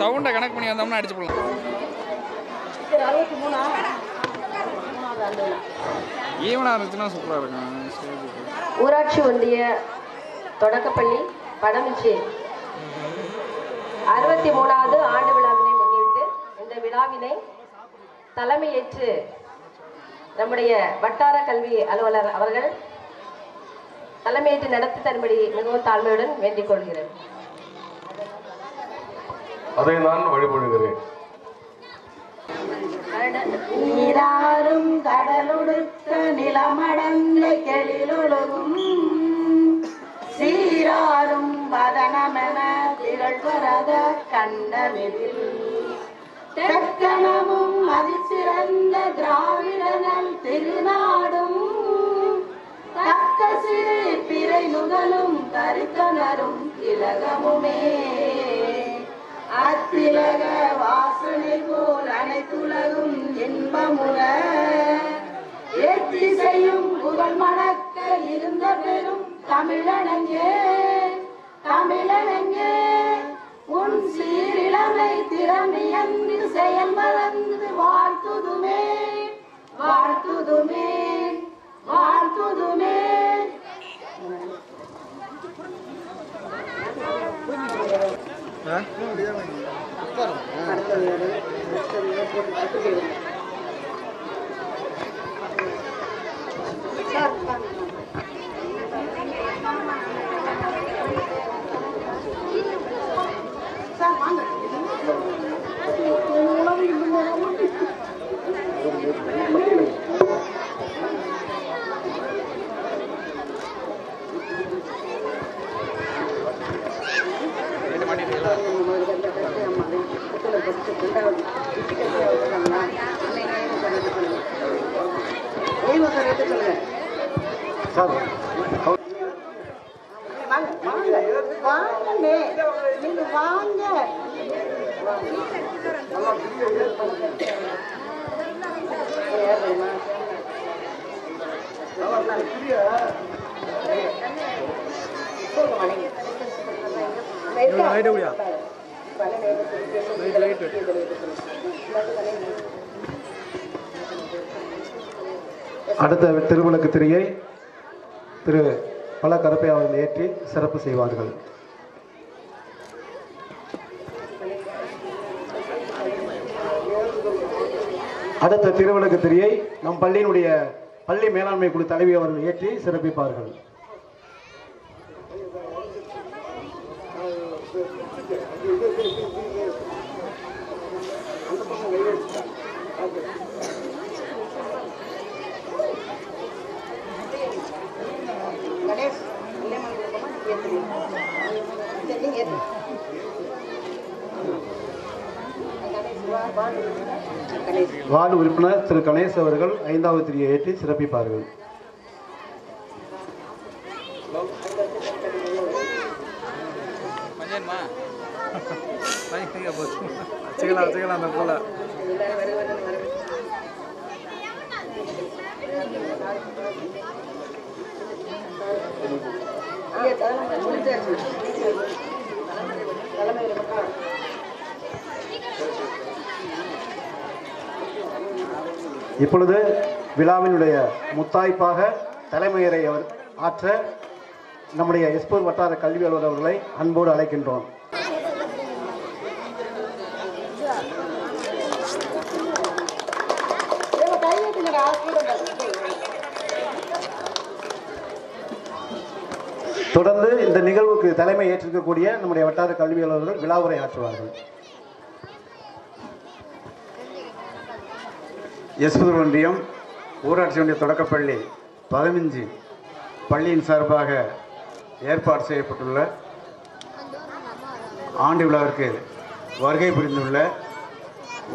சவுண்டை கனெக்ட் பண்ணி வந்தோம்னா அடிச்சு போடலாம். ஈவனாக இருந்துச்சுன்னா சூப்பராக இருக்கும். ஊராட்சி ஒன்றிய தொடக்கப்பள்ளி படமிச்சி 63வது ஆண்டு விழாவினை முன்னிட்டு இந்த விழாவினை தலைமையேற்று நம்முடைய வட்டார கல்வி அலுவலர் அவர்கள் தலைமையேற்று நடத்தி தரும்படி மிகவும் தாழ்மையுடன் வேண்டிக் கொள்கிறேன். அதை நான் வழிபடுகிறேன். நீராறும் கடலுடுத்த நிலமடந்த கெளிலொழுகும் சீராறும் வதனமென திகழ்வரத கண்டமெதில் தெற்கனமும் அதிசிறந்த திராவிடனல் திருநாடும் தக்க சிறு பிறை நுதலும் தரித்தனரும் திலகமுமே அத்திலக வாசனை போல் அனைத்துலகும் இன்பமுற எத்திசையும் புகழ் மணக்க இருந்த பெரும் தமிழனங்கே தமிழனங்கே உன் சீரிழமை திறமையன்று செயல் மறந்து வாழ்த்துதுமே வாழ்த்துதுமே வாழ்த்துதுமே. அடுத்த திருவிளக்கு திரையை திரு பல கருப்பை அவர்கள் ஏற்றி சிறப்பு செய்வார்கள். அடுத்த திருவிளக்கு திரையை நம் பள்ளியினுடைய பள்ளி மேலாண்மை குழு தலைவி அவர்கள் ஏற்றி சிறப்பிப்பார்கள். வார்டு உறுப்பினர் திரு கணேஷ் அவர்கள் 5வது திரியை ஏற்றி சிறப்பிப்பார்கள். இப்பொழுது விழாவினுடைய முத்தாய்ப்பாக தலைமையரை அவர் ஆற்ற நம்முடைய எஸ்பூர் வட்டார கல்வி அலுவலர் அவர்களை அன்போடு அழைக்கின்றோம். தொடர்ந்து இந்த நிகழ்வுக்கு தலைமை ஏற்றிருக்கக்கூடிய நம்முடைய வட்டார கல்வி அலுவலர்கள் விழாவுரை ஆற்றுவார்கள். எஸ்பூர் ஒன்றியம் ஊராட்சி ஒன்றிய தொடக்கப்பள்ளி 15 பள்ளியின் சார்பாக ஏற்பாடு செய்யப்பட்டுள்ள ஆண்டு விழாவிற்கு வருகை புரிந்துள்ள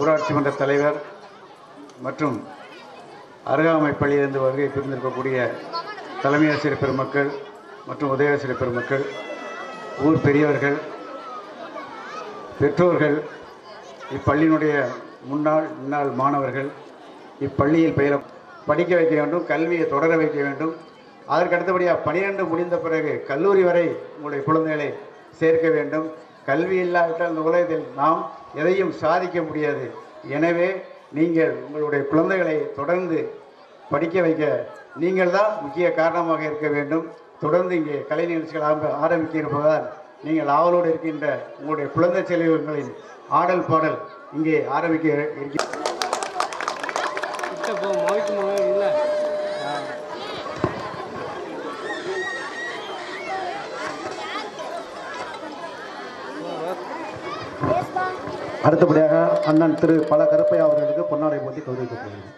ஊராட்சி மன்ற தலைவர் மற்றும் அருகாமை பள்ளியிலிருந்து வருகை புரிந்திருக்கக்கூடிய தலைமை ஆசிரியர் பெருமக்கள் மற்றும் உதவியாசிரியர் பெருமக்கள், ஊர் பெரியவர்கள், பெற்றோர்கள், இப்பள்ளியினுடைய முன்னாள் மாணவர்கள், இப்பள்ளியில் படிக்க வைக்க வேண்டும், கல்வியை தொடர வைக்க வேண்டும். அதற்கு அடுத்தபடியாக 12 முடிந்த பிறகு கல்லூரி வரை உங்களுடைய குழந்தைகளை சேர்க்க வேண்டும். கல்வி இல்லாவிட்டால் இந்த உலகத்தில் நாம் எதையும் சாதிக்க முடியாது. எனவே நீங்கள் உங்களுடைய குழந்தைகளை தொடர்ந்து படிக்க வைக்க நீங்கள் தான் முக்கிய காரணமாக இருக்க வேண்டும். தொடர்ந்து இங்கே கலை நிகழ்ச்சிகள் ஆரம்பிக்க இருப்பதால் நீங்கள் ஆவலோடு இருக்கின்ற உங்களுடைய குழந்தை செல்வங்களின் ஆடல் பாடல் இங்கே ஆரம்பிக்க இருக்கிற அடுத்தபடியாக அண்ணன் திரு பல கருப்பையா அவர்களுக்கு பொன்னாடை போட்டி கௌரவிக்கப்படுகிறது.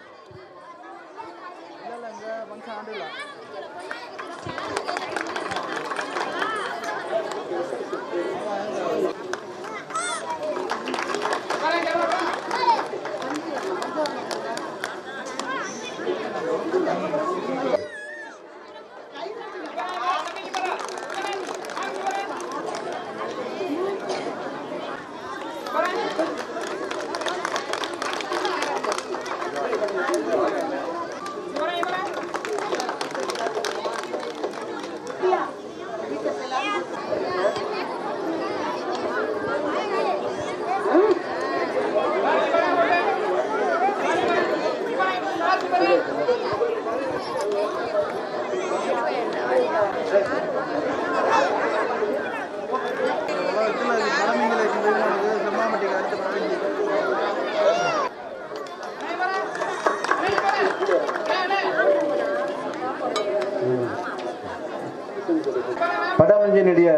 படமஞ்சினுடைய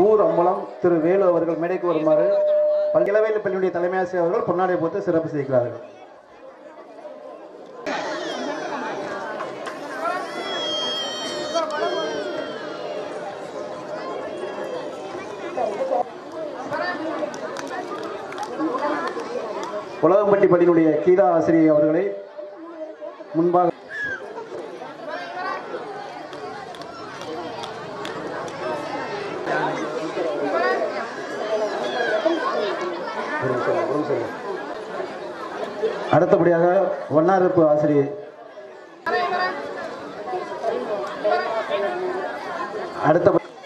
ஊர் அம்பலம் திரு வேலு அவர்கள் மேடைக்கு வருமாறு இளவேலு பள்ளியுடைய தலைமை ஆசிரியர் அவர்கள் பொன்னாடை போட்டு சிறப்பு செய்கிறார்கள். உலகம்பட்டி பள்ளியினுடைய கீதா ஆசிரியர் அவர்களை முன்பாக அடுத்தபடியாக வண்ணாரப்பு ஆசிரியர்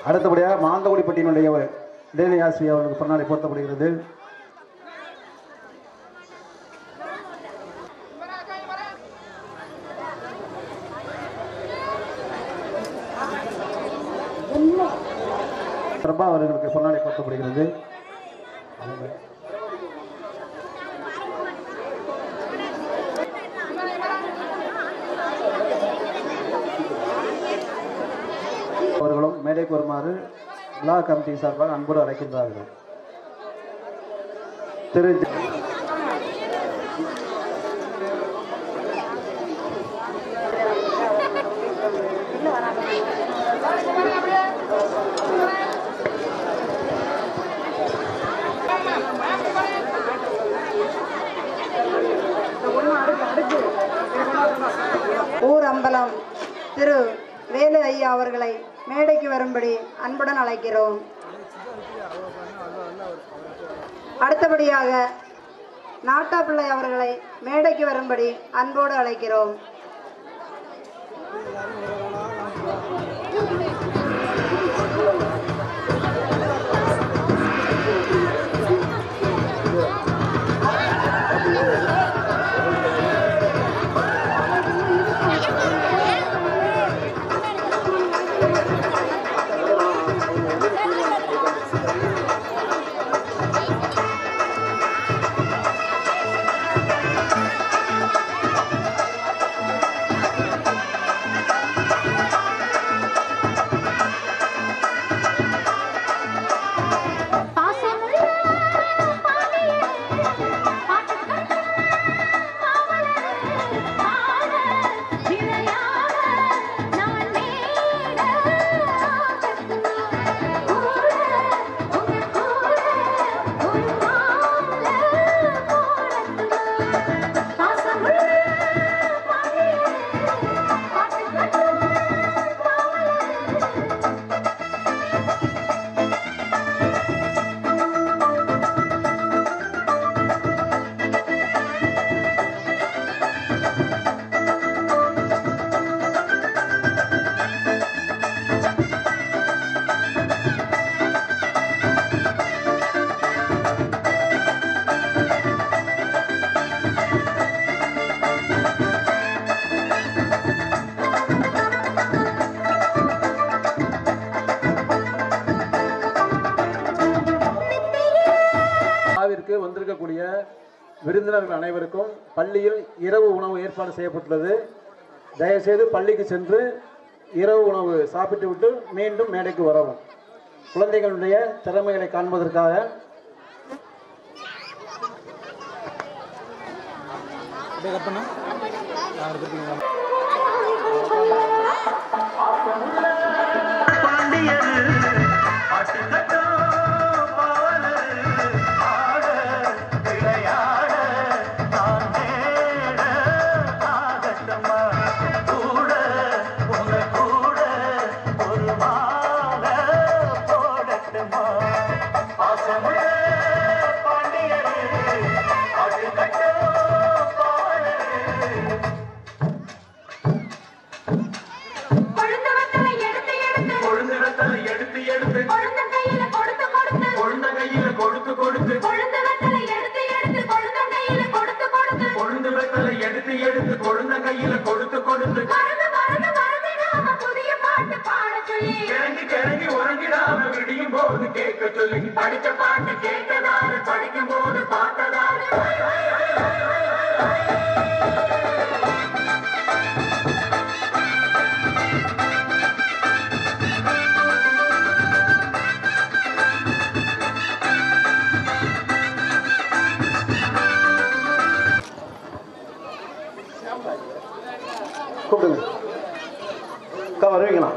அடுத்தபடியாக மாந்தகுடிப்பட்டியினுடைய இடைநிலை ஆசிரியர் அவர்களுக்கு பொன்னாடை போர்த்தப்படுகிறது. பிரபா அவர்களுக்கு பொன்னாடை போர்த்தப்படுகிறது. அவர்களும் மேடைக்கு வருமாறு விழா கமிட்டி சார்பாக அன்போடு அழைக்கின்றார்கள். திரு ஊர் அம்பலம் திரு வேலு ஐயா அவர்களை மேடைக்கு வரும்படி அன்புடன் அழைக்கிறோம். அடுத்தபடியாக நாட்டாப்பிள்ளை அவர்களை மேடைக்கு வரும்படி அன்போடு அழைக்கிறோம். வந்திருக்கக்கூடிய விருந்தினர்கள் அனைவருக்கும் பள்ளியில் இரவு உணவு ஏற்பாடு செய்யப்பட்டுள்ளது. தயவுசெய்து பள்ளிக்கு சென்று இரவு உணவு சாப்பிட்டு விட்டு மீண்டும் மேடைக்கு வரவும். குழந்தைகளுடைய திறமைகளை காண்பதற்காக படிச்ச பாட்டு கேட்டதாரு படிக்கும் போது பார்த்ததாரு கூப்பிடுங்க. அக்கா வருவீங்களா?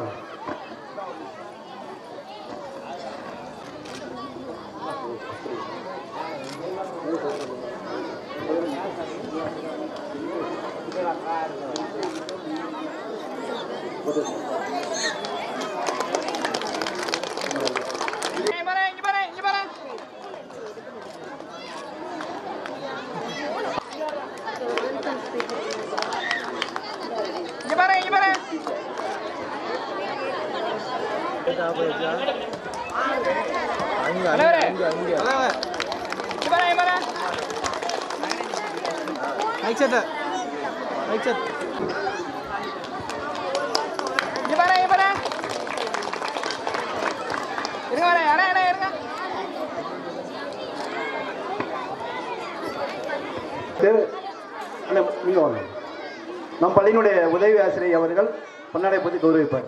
நம் பள்ளியினுடைய உதவி ஆசிரியர் அவர்கள் பொன்னாடை பற்றி கௌரவிப்பார்.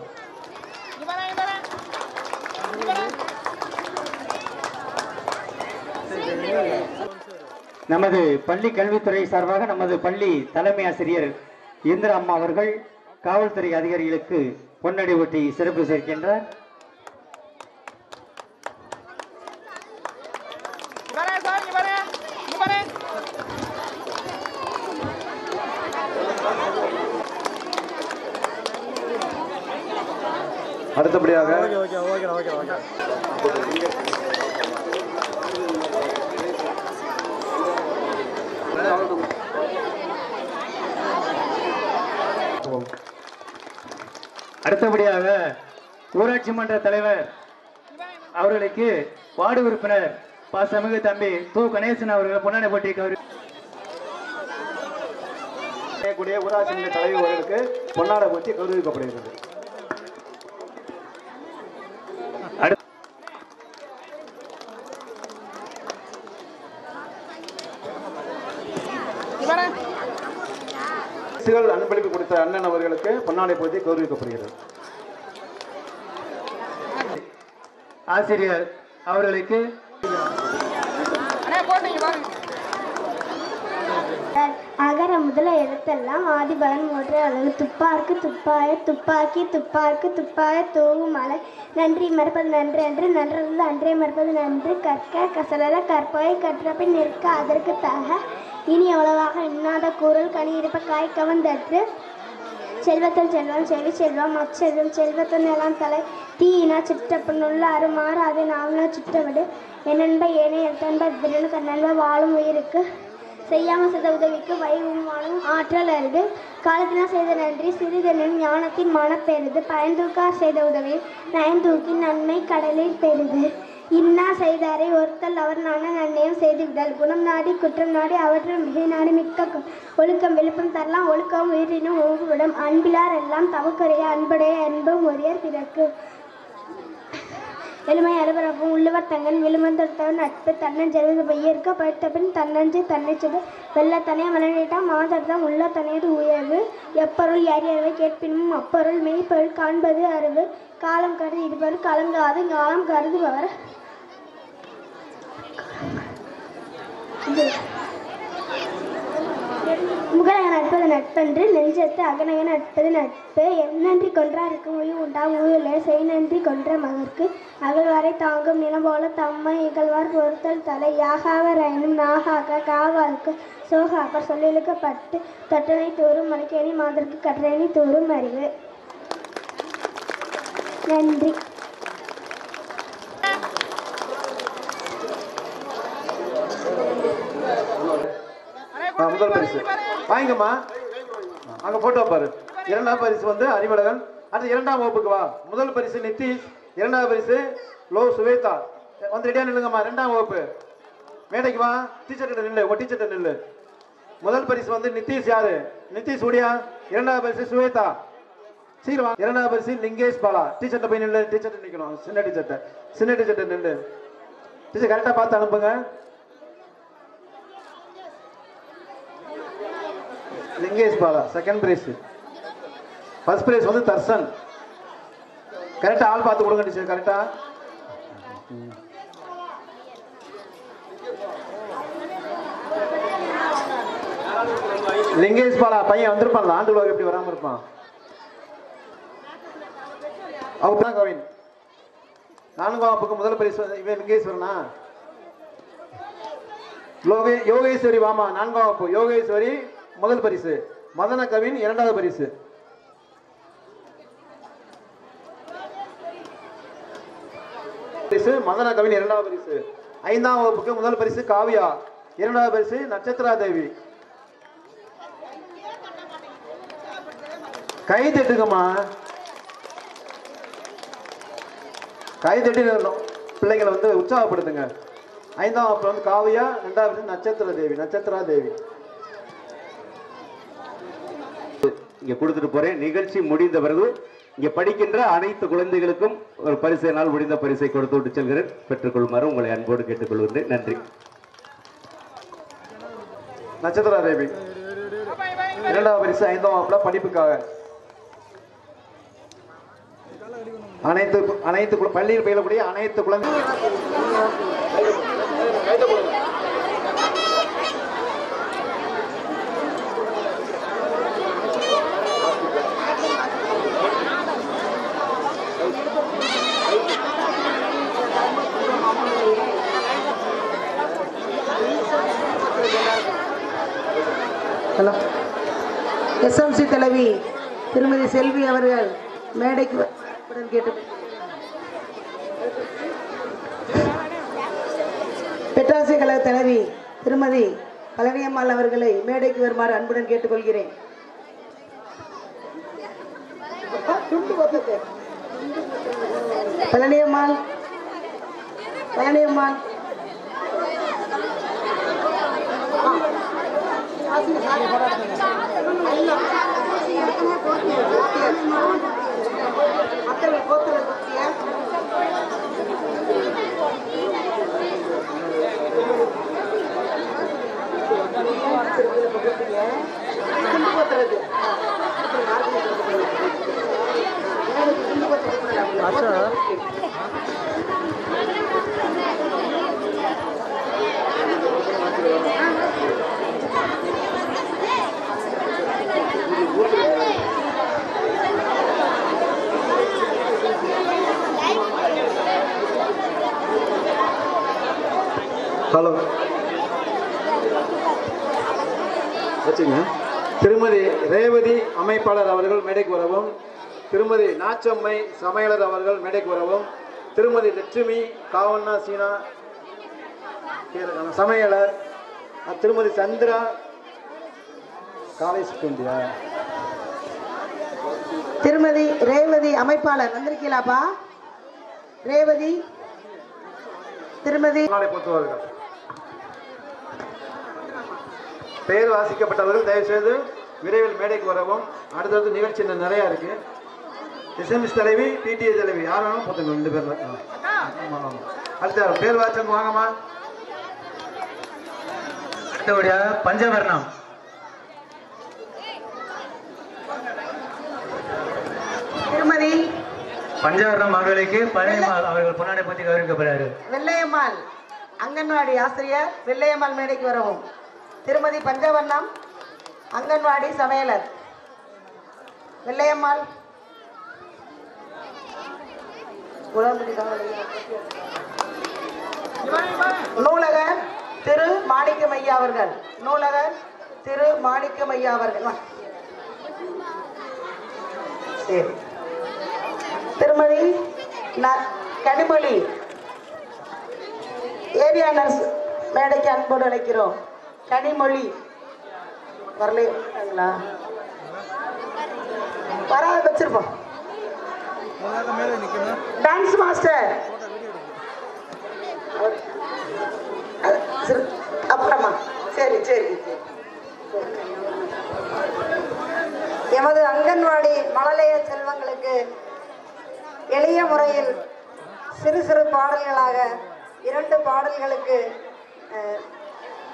நமது பள்ளி கல்வித்துறை சார்பாக நமது பள்ளி தலைமை ஆசிரியர் இந்திரா அம்மா அவர்கள் காவல்துறை அதிகாரிகளுக்கு பொன்னடி ஒட்டி சிறப்பு சேர்க்கின்றார். அடுத்தபடியாக ஊராட்சி மன்ற தலைவர் அவர்களுக்கு வார்டு உறுப்பினர் பாசமிகு தம்பி து கணேசன் அவர்கள் பொன்னாடை போட்டி ஊராட்சி மன்ற தலைவர் அவர்களுக்கு பொன்னாடை போட்டி கௌரவிக்கப்படுகிறது. அன்பளிப்பு கொடுத்த அண்ணன் அவர்களுக்கு பொன்னாடை போட்டி கௌரவிக்கப்படுகிறது. ஆசிரியர் அவர்களுக்கு அகர முதல எழுத்தெல்லாம் ஆதிபலன் ஒற்றை அளவு துப்பார்க்கு துப்பாய துப்பாக்கி துப்பார்க்கு துப்பாய தூங்கும் மலை நன்றி மறுப்பது நன்று என்று நன்றது அன்றே மறுப்பது நன்று கற்க கசலர கற்பாய் கற்றபின் நிற்க அதற்கு தக இனி எவ்வளவாக இன்னாத கூறல் கனி இருப்ப காய் கவர்ந்தற்று செல்வத்தில் செல்வம் செவி செல்வம் அச்செல்வம் செல்வத்தின் எல்லாம் தலை தீயினா சிற்றப்பனுள்ள அருமாறு அதை நாவினா சுற்றவிடு என்னென்ப ஏனே எழுத்தன்ப திறனு கண்ணன்ப வாழும் உயிருக்கு செய்யாமல் செய்த உதவிக்கு வைகுமானும் ஆற்றல் அருது காலத்தினா செய்த நன்றி சிறிதனும் ஞானத்தின் மனப்பெருது பயன்தூக்கார் செய்த உதவி நயன்தூக்கி நன்மை கடலில் பெறுது இன்னா செய்தாரை ஒருத்தல் அவர் நான நன்மையும் செய்துவிடல் குணம் நாடி குற்றம் நாடி அவற்றை மிகை நாடி மிக்க ஒழுக்கம் விழுப்பம் தரலாம் ஒழுக்கம் உயிரினும் ஓங்குவிடம் அன்பிலார் எல்லாம் தமக்குறைய அன்புடைய அன்பும் ஒரியர் பிறக்கு எளிமை அலுவலகம் உள்ளவர் தங்கன் விழுமந்தொடுத்தவன் நட்பு தன்னஞ்செல்வது பையர்க்க படுத்த பின் தன்னஞ்சு தன்னைச்சது வெள்ளத்தனைய மனநீட்டாம் மாதர்தான் உள்ள தனையது உயர்வு எப்பொருள் யார் அறிவை கேட்பினும் அப்பொருள் மெய்ப்பொருள் காண்பது அறிவு காலம் கருதி இருப்பவர் கலங்காது காலம் கருதுபவர் முகலக நட்பது நட்பன்று நெஞ்சத்து அகநக நட்பது நட்பு நன்றி கொன்றாருக்கு உயிர் உண்டா ஊழலே செய் நன்றி கொன்ற மகற்கு அகழ்வாரை தாங்கும் நிலம் போல தம்மை இகழ்வார் பொறுத்தல் தலை யாகாவர் ஐனும் நாகாக்க காவாருக்கு சோகாப்பர் சொல்லிழுக்கப்பட்டு தொட்டனை தூரும் மலைக்கேணி மாதற்கு கற்றணி தூரும் அறிவு. நன்றி. முதல் பரிசு வாங்கிக்கம்மா. அங்க போட்டோ பாரு. இரண்டாம் பரிசு வந்து அறிவழகன். அடுத்து இரண்டாம் வகுப்புக்கு வா. முதல் பரிசு நிதிஷ், இரண்டாவது பரிசு லோ சுவேதா. வந்து ரெடியா நில்லுங்கம்மா. இரண்டாம் வகுப்பு மேடைக்கு வா. டீச்சர் கிட்ட நில்லு, ஒரு டீச்சர் நில்லு. முதல் பரிசு வந்து நிதிஷ். யாரு? நிதிஷ் ஓடியா. இரண்டாவது பரிசு சுவேதா. சீக்கிரம். இரண்டாவது பரிசு லிங்கேஷ் பாலா. டீச்சர்ட்ட போய் நில்லு. டீச்சர்ட்ட நிக்கணும். சின்ன டீச்சர்ட்ட நில்லு. டீச்சர் கரெக்டா பார்த்து அனுப்புங்க. Lingesh Bala second prize. First prize வந்து தர்சன். கரெக்டா ஆள் பார்த்து கொடுங்க டீச்சர். கரெக்டா லிங்கேஷ் பாலா பையன் வந்திருப்பான். ஆண்டு விழாவுக்கு எப்படி வராம இருப்பான்? அவங்க கவின். 4ஆம் வகுப்புக்கு முதல் பரிசு இவன் லிங்கேஸ்வரனா? யோகேஸ்வரி வாமா. 4ஆம் வகுப்பு யோகேஸ்வரி முதல் பரிசு. மதன கவின் இரண்டாவது பரிசு. மதன கவின் இரண்டாவது பரிசு. 5ஆம் வகுப்புக்கு முதல் பரிசு காவியா. இரண்டாவது பரிசு நட்சத்திரா தேவி. கை தட்டுங்கம்மா. கை தட்டி பிள்ளைங்களை வந்து உற்சாகப்படுத்துங்க. 5ஆம் வகுப்பு வந்து காவியா, இரண்டாவது பரிசு நட்சத்திரா தேவி. இங்க கொடுத்துட்டு போறேன். நிகழ்ச்சி முடிந்த பிறகு இங்க படிக்கின்ற அனைத்து குழந்தைகளுக்கும் ஒரு பரிசை நாள் முடிந்த பரிசை கொடுத்து விட்டு செல்கிறேன். பெற்றுக்கொள்ளுமாறு உங்களை அன்போடு கேட்டுக்கொள்கிறேன். நன்றி. நட்சத்திரா தேவி இரண்டாவது பரிசு 5ஆம் வகுப்புல படிப்புக்காக. அனைத்து பள்ளியில் பயிலக்கூடிய அனைத்து குழந்தைகள் எஸ்எம்சி தலைவி திருமதி செல்வி அவர்கள் மேடைக்கு கேட்டு பெட்ராசி கழக தலைவி திருமதி பழனியம்மாள் அவர்களை மேடைக்கு வருமாறு அன்புடன் கேட்டுக்கொள்கிறேன். பழனியம்மாள் ஹலோ வச்சுங்க. திருமதி ரேவதி அமைப்பாளர் அவர்கள் மேடைக்கு வரவும். திருமதி நாச்சம்மை சமையலர் அவர்கள் மேடைக்கு வரவும். திருமதி லட்சுமி காவண்ணா சீனா சமையலர். திருமதி சந்திரா காலேஜ் இந்தியா. திருமதி ரேவதி அமைப்பாளர் வந்திருக்கீங்களாப்பா? ரேவதி திருமதி பொறுத்தவர்கள் பெயர் வாசிக்கப்பட்டவர்கள் தயவுசெய்து விரைவில் மேடைக்கு வரவும். அடுத்தது நிகழ்ச்சி நிறைய இருக்கு. எஸ்எம்எஸ் தலைவி, பிடிஏ தலைவி, யாரும் போத்துங்க 2 பேர்ல. அடுத்த பேர் வாச்சவங்க வாங்கம்மா. அடுத்தபடியாக பஞ்சவர்ணம். திருமதி பஞ்சவர்ணம் மகளுக்கு பழனியம்மாள் அவர்கள் பொன்னாடை பற்றி கௌரவிக்கப்படுறாரு. வெள்ளையம்மாள் அங்கன்வாடி ஆசிரியர் வெள்ளையம்மாள் மேடைக்கு வரவும். திருமதி பஞ்சவர்ணம் அங்கன்வாடி சமையலர் வெள்ளையம்மாள். நூலகர் திரு மாணிக்கமையா அவர்கள். நூலகர் திரு மாணிக்கமையா அவர்கள். சரி. திருமதி கனிமொழி ஏரியா நர்ஸ் மேடைக்கு அன்போடு அழைக்கிறோம். கனிமொழி வரலைங்களா? வராத வச்சிருப்போம். டான்ஸ் மாஸ்டர் அப்புறமா. சரி சரி. எமது அங்கன்வாடி மழலைய செல்வங்களுக்கு எளிய முறையில் சிறு சிறு பாடல்களாக 2 பாடல்களுக்கு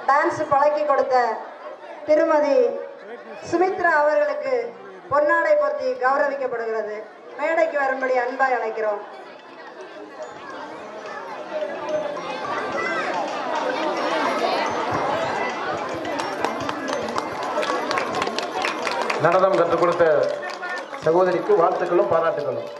டான்ஸ் பழக்கி கொடுத்த திருமதி சுமித்ரா அவர்களுக்கு பொன்னாடை பொருத்தி கௌரவிக்கப்படுகிறது. மேடைக்கு வரும்படி அன்பாய் அழைக்கிறோம். நடனம் கற்றுக் கொடுத்த சகோதரிக்கு வாழ்த்துக்களும் பாராட்டுகளும்.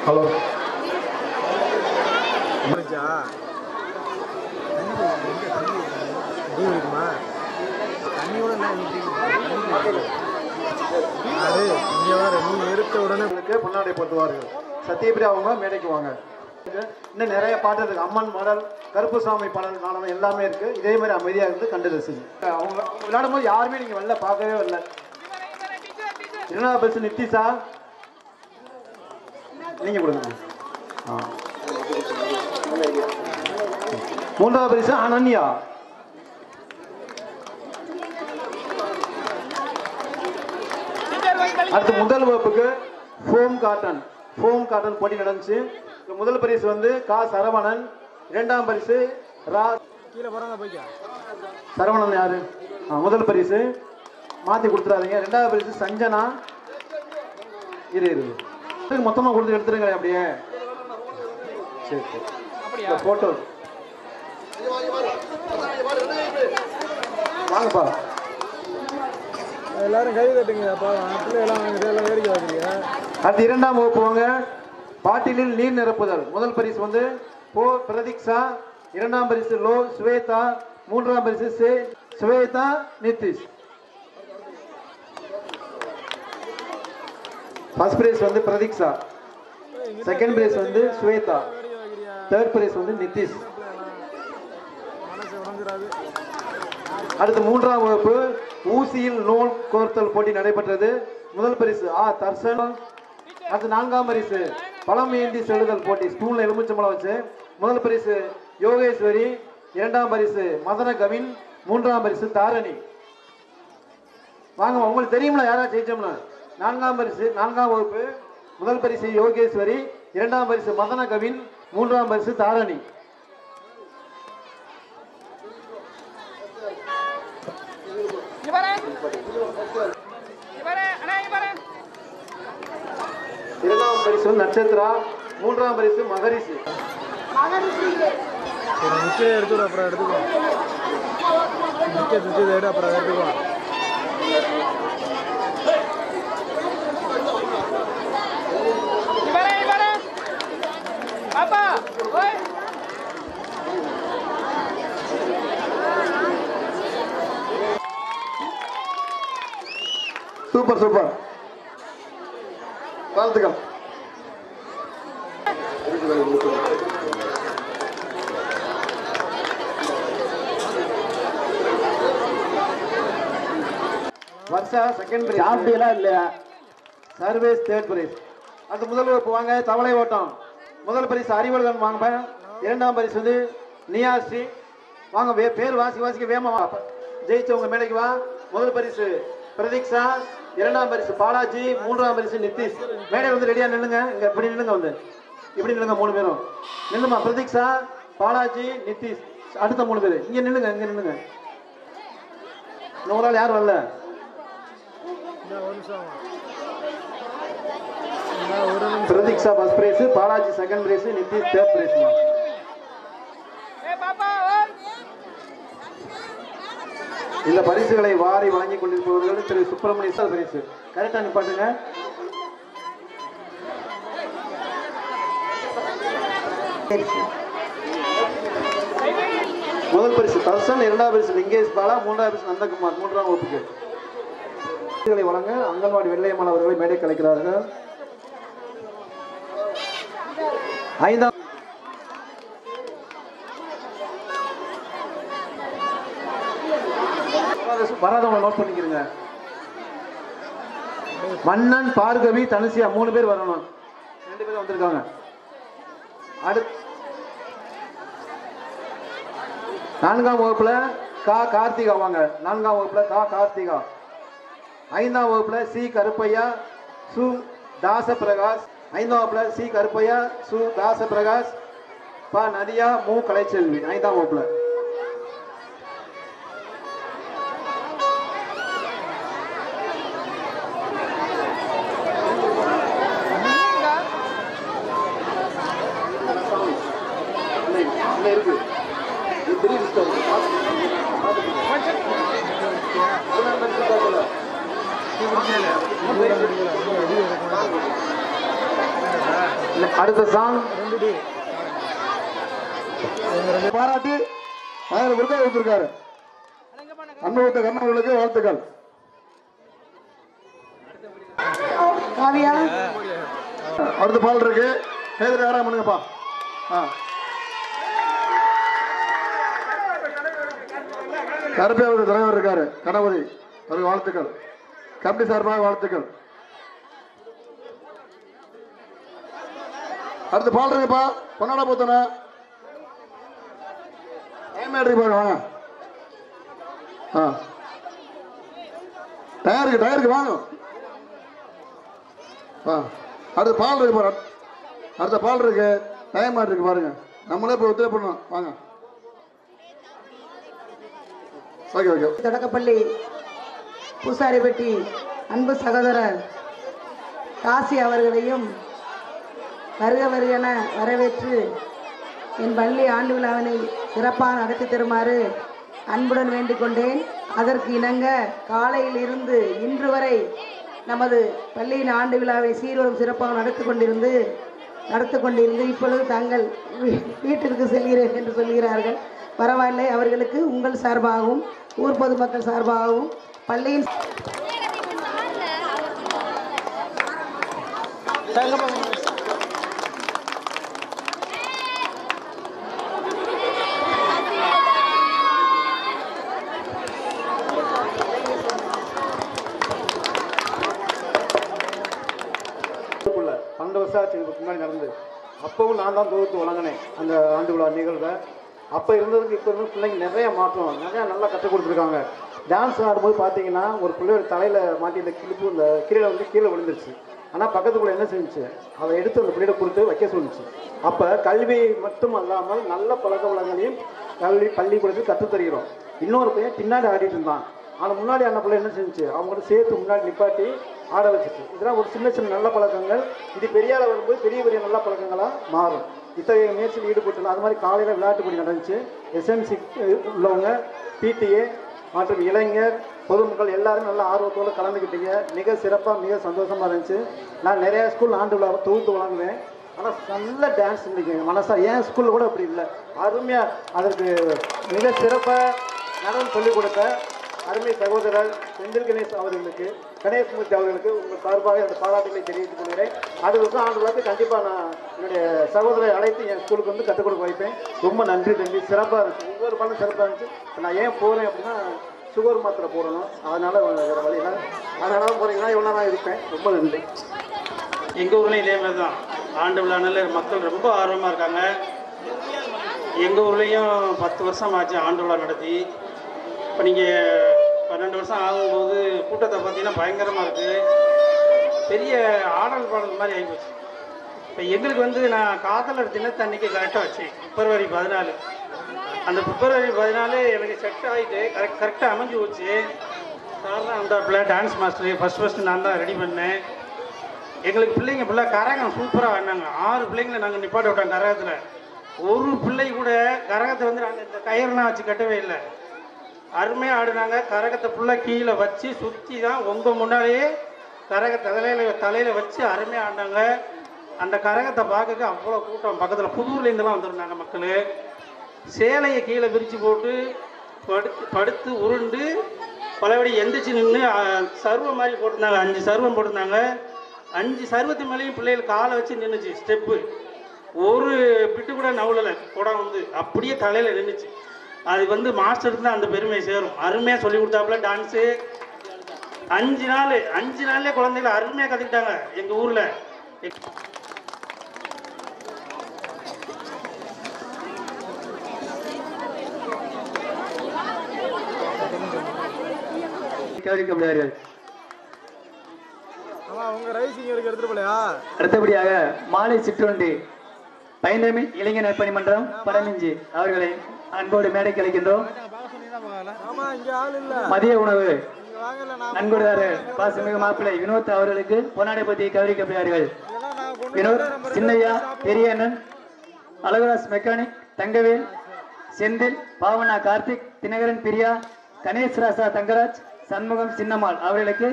ஹலோ பொன்னாடை போட்டுவார்கள். சத்யபிரியா அவங்க மேடைக்கு வாங்க. இன்னும் நிறைய பாட்டு இருக்கு. அம்மன் பாடல், கருப்புசாமி பாடல், நாடகம் எல்லாமே இருக்கு. இதே மாதிரி அமைதியாக இருந்து கண்டு ரசிங்க. அவங்க விளையாடும் போது யாருமே நீங்க வெளில பார்க்கவே இல்லை. 2வது பரிசு நித்திஷா நீங்க கொடுங்க. 3வது பரிசு அனன்யா. அடுத்து முதல் வகுப்புக்கு ஃபோம் காட்டன் போட்டி நடந்துச்சு. முதல் பரிசு வந்து கா சரவணன், 2ஆம் பரிசு ரா சரவணன் யாரு முதல் பரிசு மாத்தி கொடுத்துறாதீங்க. 2வது பரிசு சஞ்சனா. மொத்தமா கொடுத்து எடுத்துருங்க அப்படியே. சரி போட்டோ வாங்கப்பா. எல்லாரும் கை தட்டுங்கப்பா. அடுத்து 2ஆம் வகுப்பு வாங்க. பாட்டிலில் நீர் நிரப்புதல். முதல் பரிசு வந்து போ பிரதீக்ஷா, 2ஆம் பரிசு லோ ஸ்வேதா, 3ஆம் பரிசு ஸ்வேதா நிதிஷ். ஃபர்ஸ்ட் பிரைஸ் வந்து பிரதீக்ஷா, செகண்ட் பிரைஸ் வந்து ஸ்வேதா, தேர்ட் பிரைஸ் வந்து நிதிஷ். அடுத்து 3ஆம் வகுப்பு ஊசியில் நூல் கோர்த்தல் போட்டி நடைபெற்றது. முதல் பரிசு தர்சன். அடுத்து 4ஆம் பரிசு பழம் ஏந்தி செலுதல் போட்டி, ஸ்பூன்ல எலுமிச்சம்பழம் வச்சு. முதல் பரிசு யோகேஸ்வரி, 2ஆம் பரிசு மதன கவின், 3ஆம் பரிசு தாரணி. வாங்க, உங்களுக்கு தெரியுங்களா யாரா ஜெயிச்சோம்னா? 4ஆம் பரிசு 4ஆம் வகுப்பு முதல் பரிசு யோகேஸ்வரி, 2ஆம் பரிசு மதன கவின், 3ஆம் பரிசு தாரணி. இரண்டாம் பரிசு நட்சத்திரா, 3ஆம் பரிசு மகரிஷி. எடுத்துக்கோ அப்புறம் எடுத்துக்கோ. அப்புறம் எடுத்துக்கோ. சூப்பர் சூப்பர், வாழ்த்துக்கள். வருஷா செகண்ட் பிரைஸ், சாப்பிட்டீங்களா இல்லையா? Services third prize. அடுத்து முதல் வகுப்பு வாங்க, தவளை ஓட்டம். முதல் பரிசு அறிவழகன் வாங்க. இரண்டாம் பரிசு வந்து நியாஸ்ரீ வாங்க. பேர் வாசிக்க வேமா வா. ஜெயிச்சவங்க மேடைக்கு வா. முதல் பரிசு பிரதீக்ஷா, இரண்டாம் பரிசு பாலாஜி, மூன்றாம் பரிசு நிதிஷ். மேடை வந்து ரெடியா நில்லுங்க. இங்க இப்படி நில்லுங்க, வந்து இப்படி நில்லுங்க. 3 பேரும் நில்லுமா. பிரதீக்ஷா, பாலாஜி, நிதிஷ். அடுத்த 3 பேர் இங்க நில்லுங்க. இங்க நில்லுங்க. இன்னொரு ஆள் யாரும் வரல. Pratiksha first prize, Balaji second prize, Nitish third prize. இந்த பரிசுகளை வாரி வழங்கிக் கொண்டிருப்பவர்கள் திரு சுப்பிரமணிய பரிசு. கரெக்டா நிப்பாட்டுங்க. முதல் பரிசு தர்சன், இரண்டாம் பரிசு லிங்கேஷ் பாலா, மூன்றாம் பரிசு நந்தகுமார். 3ஆம் வகுப்புக்கு பரிசுகளை வழங்க அங்கன்வாடி வெள்ளையம்மாள் அவர்களை மேடை கலைக்கிறார்கள். 5ஆம் வராதவங்க நோட் பண்ணிக்கிறீங்க. மன்னன், பார்கவி, தனுசியா 3 பேர் வரணும். 2 பேர் வந்திருக்காங்க. அடுத்து 4ஆம் வகுப்புல கார்த்திகா வாங்க. 4ஆம் வகுப்புல கார்த்திகா. 5ஆம் வகுப்புல சி கருப்பையா, சு தாசபிரகாஷ். 5ஆம் வகுப்புல சி கருப்பையா, சு தாசபிரகாஷ், ப நதியா, மு கலைச்செல்வி. 5ஆம் வகுப்புல இருக்கு. அடுத்த சாங் பாராட்டி கொடுத்திருக்காரு. அன்புத்த கண்ணவர்களுக்கு வாழ்த்துக்கள். காவியா அடுத்த பாடல் இருக்கு. எதிர யாரா பண்ணுங்கப்பா. கருப்பையாவது தலைவர் இருக்காரு, கணபதி. அவருக்கு வாழ்த்துக்கள். கமிட்டி சார்பாக வாழ்த்துக்கள். அடுத்து பால் இருக்குப்பா. பொன்னாடா போத்தன வாங்க. டயருக்கு வாங்க. அடுத்த பால் இருக்கு பாரு. அடுத்த பால் இருக்கு. டைம் ஆட்டு இருக்கு பாருங்க. நம்மளே போய் ஒத்துழைப்பு பண்ணணும். வாங்க. தொடக்கப்பள்ளி பூசாரிப்பட்டி அன்பு சகோதரர் காசி அவர்களையும் வருக வருகென வரவேற்று என் பள்ளி ஆண்டு விழாவினை சிறப்பாக நடத்தி தருமாறு அன்புடன் வேண்டிக் கொண்டேன். அதற்கு இணங்க காலையில் இருந்து இன்று வரை நமது பள்ளியின் ஆண்டு விழாவை சீரோடும் சிறப்பாக நடத்தி கொண்டிருந்து இப்பொழுது தாங்கள் வீட்டிற்கு செல்கிறேன் என்று சொல்கிறார்கள். பரவாயில்லை, அவர்களுக்கு உங்கள் சார்பாகவும் ஊர் பொதுமக்கள் சார்பாகவும் பள்ளியின் முன்னாடி நடந்து அப்பவும் நான் தான் தொகுத்து வழங்கினேன் அந்த ஆண்டு விழா நிகழ்வை. அப்போ இருந்ததுக்கு இப்போ இருந்து பிள்ளைங்க நிறைய மாற்றம், நிறையா நல்லா கற்றுக் கொடுத்துருக்காங்க. டான்ஸ் ஆடும்போது பார்த்தீங்கன்னா ஒரு பிள்ளையோட தலையில் மாட்டி இந்த கிளிப்பு இந்த கீழே வந்து கீழே விழுந்துருச்சு. ஆனால் பக்கத்துக்குள்ளே என்ன செஞ்சுச்சு, அதை எடுத்து அந்த பிள்ளையோட கொடுத்து வைக்க சொல்லிச்சு. அப்போ கல்வி மட்டும் அல்லாமல் நல்ல பழக்க வழங்கலையும் பள்ளிக்கூடத்தில் கற்றுத்தருகிறோம். இன்னொரு பையன் பின்னாடி ஆடிட்டு இருந்தான். ஆனால் முன்னாடி ஆன பிள்ளை என்ன செஞ்சுச்சு, அவங்களோட சேர்த்து முன்னாடி நிப்பாட்டி ஆட வச்சுச்சு. இதெல்லாம் ஒரு சின்ன சின்ன நல்ல பழக்கங்கள். இது பெரியார வரும்போது பெரிய பெரிய நல்ல பழக்கங்களாக மாறும். இத்தகைய முயற்சியில் ஈடுபட்டு அது மாதிரி காலையில் விளையாட்டு போட்டி நடந்துச்சு. எஸ்எம்சி உள்ளவங்க, பிடிஏ மற்றும் இளைஞர் பொதுமக்கள் எல்லாரும் நல்ல ஆர்வத்தோடு கலந்துக்கிட்டீங்க. மிக சிறப்பாக மிக சந்தோஷமாக இருந்துச்சு. நான் நிறையா ஸ்கூல் ஆண்டு விழாவை தொகுத்து வழங்குவேன். ஆனால் நல்ல டான்ஸ் இருந்துச்சு மனசா. ஏன் ஸ்கூலில் கூட அப்படி இல்லை, அருமையாக அதற்கு மிக சிறப்பாக நடனம் சொல்லிக் கொடுத்த அருமை சகோதரர் செந்தில் கணேஷ் அவர்களுக்கு, கணேஷ்மூர்த்தி அவர்களுக்கு உங்கள் சார்பாக அந்த பாராட்டுகளை தெரிவித்துக் கொள்கிறேன். அடுத்த வருஷம் ஆண்டு விழாக்கு கண்டிப்பாக நான் என்னுடைய சகோதரரை அழைத்து என் ஸ்கூலுக்கு வந்து கற்றுக் கொடுக்க வைப்பேன். ரொம்ப நன்றி தம்பி, சிறப்பாக இருந்துச்சு. ஒவ்வொரு பாலும் சிறப்பாக இருந்துச்சு. நான் ஏன் போகிறேன் அப்படின்னா சுகர் மாத்திரை போடணும். அதனால் வேறு வழியில் அதனால போகிறீங்கன்னா இவ்வளோ நான் இருப்பேன். ரொம்ப நன்றி. எங்கள் ஊர்லேயும் இதே மாதிரி தான் ஆண்டு விழானால மக்கள் ரொம்ப ஆர்வமாக இருக்காங்க. எங்கள் ஊர்லேயும் 10 வருஷம் ஆச்சு ஆண்டு விழா நடத்தி. இப்போ நீங்கள் 12 வருஷம் ஆகும்போது கூட்டத்தை பார்த்தீங்கன்னா பயங்கரமாக இருக்குது. பெரிய ஆடல் பாடல் மாதிரி ஆகிப்போச்சு. இப்போ எங்களுக்கு வந்து நான் காதலர் தினத்தன்னைக்கு கரெக்டாக வச்சேன். பிப்ரவரி 14. அந்த பிப்ரவரி 14 எனக்கு செட் ஆகிட்டு கரெக்டாக அமைஞ்சு போச்சு. நான் தான் அந்த பிள்ளை டான்ஸ் மாஸ்டர் ஃபஸ்ட்டு நான் தான் ரெடி பண்ணேன். எங்களுக்கு பிள்ளைங்க கரகம் சூப்பராக ஆடினாங்க. 6 பிள்ளைங்களை நாங்கள் நிப்பாட்ட விட்டோம் கரகத்தில். ஒரு பிள்ளை கூட கரகத்தை வந்து நாங்கள் இந்த கயிறுலாம் வச்சு கட்டவே இல்லை. அருமையாக ஆடினாங்க. கரகத்தை ஃபுல்லாக கீழே வச்சு சுற்றி தான் உங்கள் முன்னாலேயே கரக தலையில் வச்சு அருமையாக ஆடினாங்க. அந்த கரகத்தை பார்க்க அவ்வளோ கூட்டம். பக்கத்தில் புதூர்லேருந்துலாம் வந்துருந்தாங்க மக்கள். சேலையை கீழே விரித்து போட்டு படுத்து உருண்டு பலபடி எந்திரிச்சு நின்று சர்வம் மாதிரி போட்டிருந்தாங்க. 5 சர்வம் போட்டிருந்தாங்க. 5 சர்வத்து மேலேயும் பிள்ளைகள் காலை வச்சு நின்றுச்சு. ஸ்டெப்பு ஒரு பிட்டு கூட நவுலலை. குடம் வந்து அப்படியே தலையில் நின்றுச்சு. அது வந்து மாஸ்டருக்கு தான் அந்த பெருமை சேரும். அருமையாக சொல்லி கொடுத்தாப்புல டான்ஸு. 5 நாள்லேயே குழந்தைகளை அருமையாக கற்றுக்கிட்டாங்க எங்கள் ஊரில். கவனிக்கப்படுவார்கள். அடுத்தபடியாக மாலை சிற்றுண்டி பைந்தமிழ் இளைஞர் நற்பணி மன்றம் படமிஞ்சி அவர்களை அன்போடு மேடைக்கு அழைக்கின்றோம். மதிய உணவு நன்கொடையாளர் பாசமிகு மாப்பிள்ளை வினோத் அவர்களுக்கு பொன்னாடை பற்றி கவனிக்கப்படுவார்கள். வினோத், சின்னையா, பெரியண்ணன், அழகுராஜ் மெக்கானிக், தங்கவேல், செந்தில், பாவனா, கார்த்திக், தினகரன், பிரியா, கணேஷ் ராசா, தங்கராஜ், சண்முகம், சின்னம்மாள் அவர்களுக்கு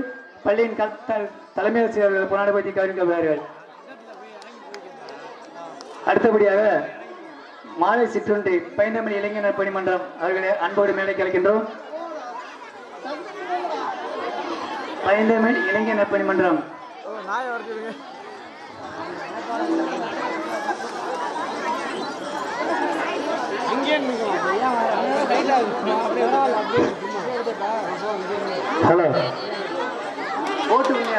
பள்ளியின் தலைமை ஆசிரியர்கள் பொன்னாடை பற்றி கவனிக்கப்படுவார்கள். அடுத்தபடியாக மாலை சிற்றுண்டி பைந்தமிழ் இளைஞர் பணிமன்றம் அவர்களை அன்போடு மேடைக்கு அழைக்கின்றோம். பைந்தமிழ் இளைஞர் பணிமன்றம் ஹலோ ஓட்டுங்க.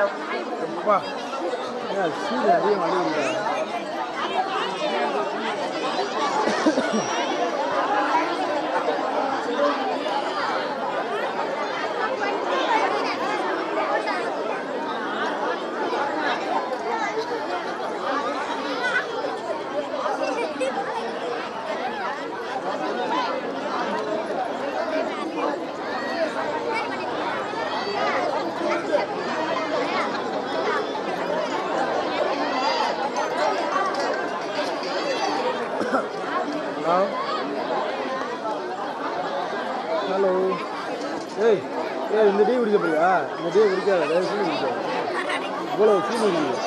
ஹலோ. ஏய் இந்த டீ குடிக்க போறியா? இந்த டீ குடிக்காத. இவ்வளோ சீனி இருக்குது.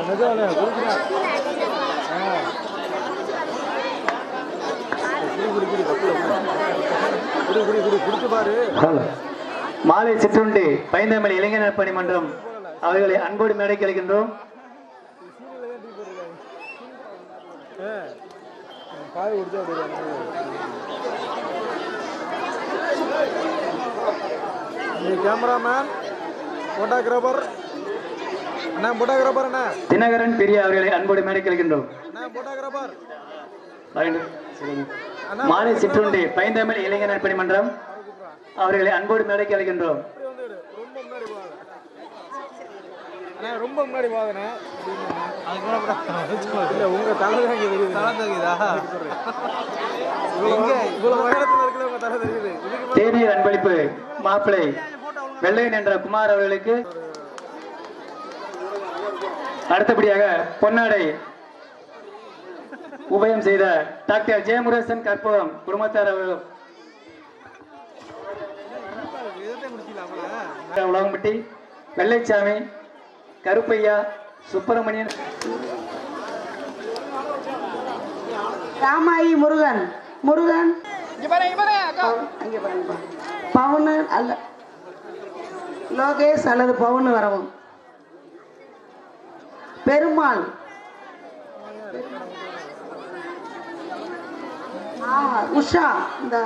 நிஜம் குடிக்கிறேன். குடிச்சு பாரு. மாலை சிற்றுண்டி பைந்தமிழ் இளைஞர் பணிமன்றம் அவர்களை அன்போடு மேடைக்கு அழைக்கின்றோம். கேமராமேன், போட்டோகிராபர் அண்ணா, தினகரன், பிரியா அவர்களை அன்போடு மேடைக்கு அழைக்கின்றோம். மாலை சிற்றுண்டி பைந்தமிழ் இளைஞர் பணிமன்றம் அவர்களை அன்போடு மேடைக்கு அழைக்கின்றோம். ரொம்ப முன்னாடி வாங்கண்ணே. இல்ல உங்க தலை தெரியுது. இவ்வளவு உயரத்துல இருக்கிற உங்க தலை தெரியுது. தேநீர் அன்பளிப்பு மாப்பிள்ளை வெள்ளையன் என்ற குமார் அவர்களுக்கு. அடுத்தபடியாக பொன்னாடை உபயம் செய்த டாக்டர் ஜெயமுருகன் கற்பகம் குடும்பத்தார் அவர்கள், உலகம்பட்டி வெள்ளைச்சாமி, கருப்பையா, சுப்பிரமணியன், ராமாயி, முருகன் பவுனு அல்ல லோகேஷ் அல்லது பவுனு வரவும். பெருமாள், உஷா இந்த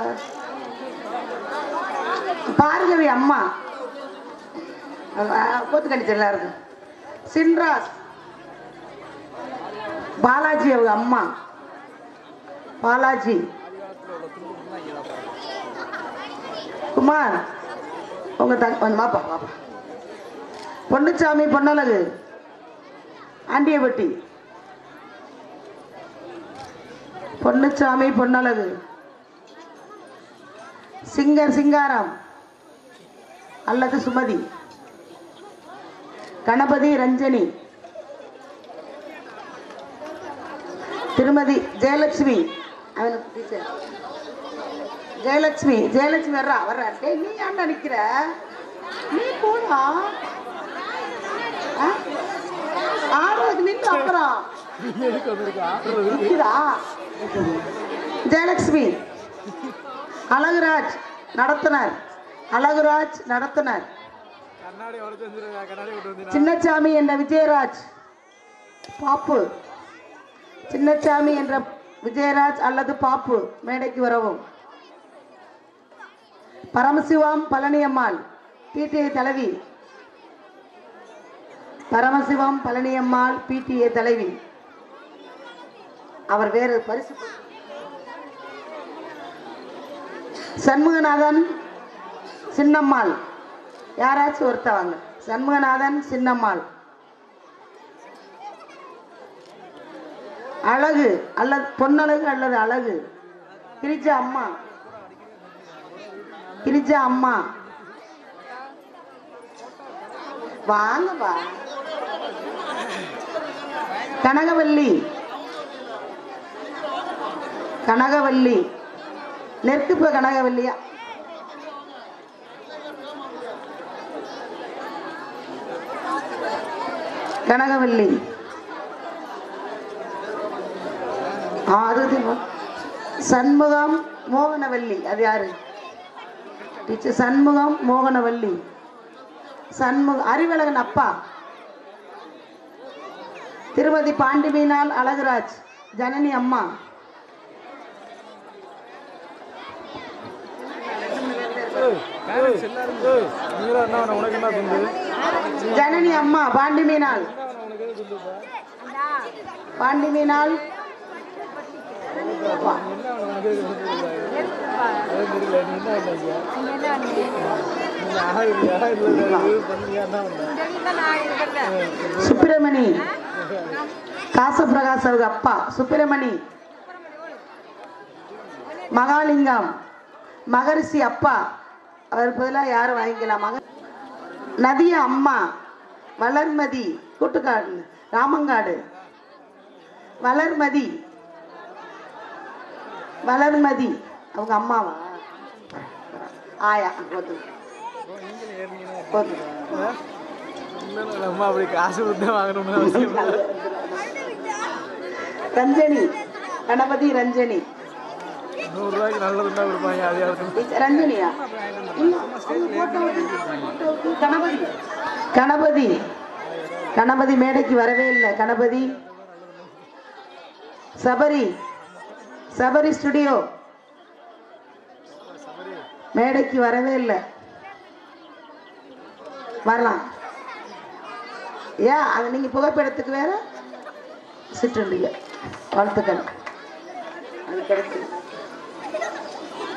பார்கவி அம்மா போத்துக்கணிச்சு எல்லாருக்கும். சின்ராஸ் பாலாஜி அவங்க அம்மா பாலாஜி குமார் உங்க வாப்பா வாப்பா. பொன்னுச்சாமி பொன்னழகு ஆண்டியப்பட்டி. பொன்னுச்சாமி பொன்னழகு. சிங்கர் சிங்காரம் அல்லது சுமதி. கணபதி ரஞ்சனி. திருமதி ஜெயலட்சுமி. ஜெயலட்சுமி ஜெயலட்சுமி வர்றா வர்றா. டேய் நீ ஏன்டா நிக்கிற? நீ போடா. ஆடுறதுக்கு நின்று அப்புறம் ஜெயலட்சுமி. அழகுராஜ் நடத்துனர். அழகுராஜ் நடத்துனர். சின்னசாமி என்ற விஜயராஜ் பாப்பு. சின்னசாமி என்ற விஜயராஜ் அல்லது பாப்பு மேடைக்கு வரவும். பரமசிவம் பழனியம்மாள் பிடிஏ தலைவி. பரமசிவம் பழனியம்மாள் பிடிஏ தலைவி. அவர் வேறு பரிசு. சண்முகநாதன் சின்னம்மாள். யாராச்சும் ஒருத்தவங்க. சண்முகநாதன் சின்னம்மாள். அழகு அல்லது பொன்னழகு அல்லது அழகு. கிரிஜா அம்மா. கிரிஜா அம்மா வாங்கப்பா. கனகவல்லி. கனகவல்லி நெருக்குப்ப கனகவல்லியா. கனகவல்லி. சண்முகம் மோகனவல்லி. அது யாரு? டீச்சர் சண்முகம் மோகனவல்லி. சண்முகம் அறிவழகன் அப்பா. திருமதி பாண்டிமீனால் அழகுராஜ் ஜனனி அம்மா. ஜனனி அம்மா பாண்டிமீனால். பாண்டிமீனால் சுப்பிரமணி. காசப்பிரகாஷ் அவங்க அப்பா சுப்பிரமணி. மகாலிங்கம் மகரிஷி அப்பா. அவர் பதிலாக யாரும் வாங்கிக்கலாம். நதியா அம்மா. வளர்மதி கூட்டுக்காடு ராமங்காடு. வளர்மதி. வளர்மதி அவங்க அம்மாவா? ஆயா போது போது. ரஞ்சனி. கணபதி ரஞ்சனி. ரஞ்சனியா? கணபதி. கணபதி. கணபதி மேடைக்கு வரவே இல்லை. கணபதி. சபரி. சபரி ஸ்டுடியோ மேடைக்கு வரவே இல்லை. வரலாம். ஏன் அது நீங்க புகைப்படத்துக்கு வேற சிற்றுண்டிய வாழ்த்துக்கள்.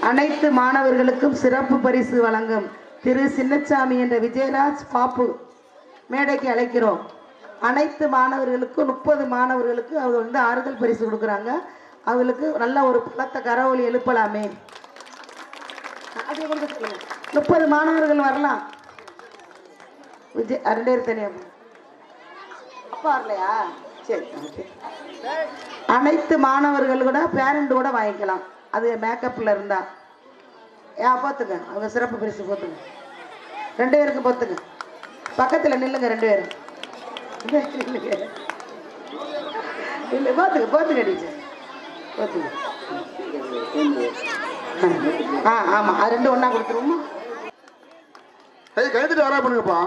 அனைத்து மாணவர்களுக்கும் சிறப்பு பரிசு வழங்கும் திரு சின்னசாமி என்ற விஜயராஜ் பாப்பு மேடைக்கு அழைக்கிறோம். அனைத்து மாணவர்களுக்கும் 30 மாணவர்களுக்கு அவங்க வந்து ஆறுதல் பரிசு கொடுக்குறாங்க. அவங்களுக்கு நல்ல ஒரு பலத்த கரவொலி எழுப்பலாமே. 30 மாணவர்கள் வரலாம். விஜய் 2 பேர் தனியா அப்பா வரலையா? சரி. அனைத்து மாணவர்கள் கூட பேரண்ட் கூட வாங்கிக்கலாம். அது மேக்கப்ல இருந்தா போத்துங்க. அவங்க சிறப்பு பரிசு போத்துங்க. 2 பேருக்கு போத்துங்க. பக்கத்துல நில்லுங்க 2 பேரும். இல்லை போத்துங்க போத்துங்க டீச்சர் போத்துங்க. ஆமா அது 2 ஒண்ணா கொடுத்துருவோமா? கழுத்துட்டு வரா பண்ணுங்கப்பா.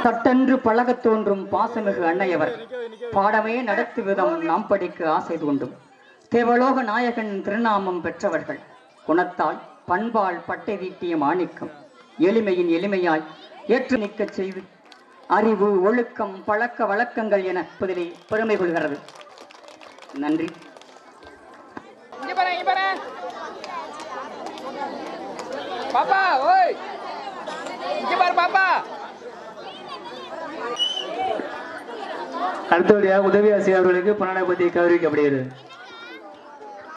சட்டென்று பழகத் தோன்றும் பாசமிகு அன்னையவர் பாடமே நடத்து விதம் நாம் படிக்க ஆசை தோன்றும் தேவலோக நாயகன் திருநாமம் பெற்றவர்கள் குணத்தால் பண்பால் பட்டை தீட்டிய மாணிக்கம் எளிமையின் எளிமையாய் ஏற்று நிற்கச் செய்து அறிவு ஒழுக்கம் பழக்க வழக்கங்கள் என பதிலே பெருமை கொள்கிறது. நன்றி. பாப்பா ஓய் இங்க பாரு பாப்பா. அடுத்தபடியாக உதவி ஆசிரியர் அவர்களுக்கு பொன்னாடை பற்றி கௌரவிக்கப்படுகிறது.